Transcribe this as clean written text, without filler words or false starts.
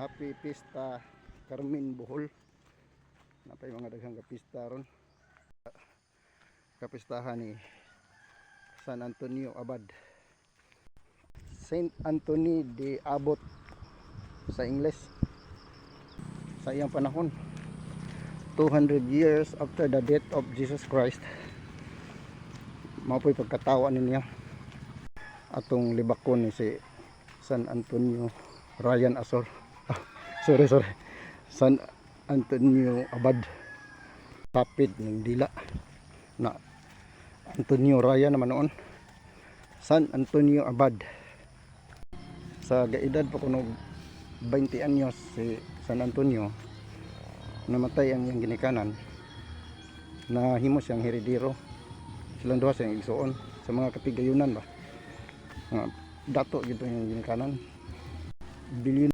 Happy Pista Carmen Bohol. Napay mga daghang kapista ron. Kapistahan ni San Antonio Abad. Saint Anthony de Abot sa Ingles. Sa iyang panahon, 200 years after the death of Jesus Christ, mapoy pagkatawa niya atong libakon ni si San Antonio Ryan Asor. Sorry. San Antonio Abad. Tapid ng dila na Antonio Ryan naman noon. San Antonio Abad. Sa gaedad pa kuno 20 anyos si San Antonio, namatay ang iyang ginikanan, na himo siyang heredero. Silang duha siyang igsuon sa mga katigayunan ba. Dato gito yung ginikanan. Bilyon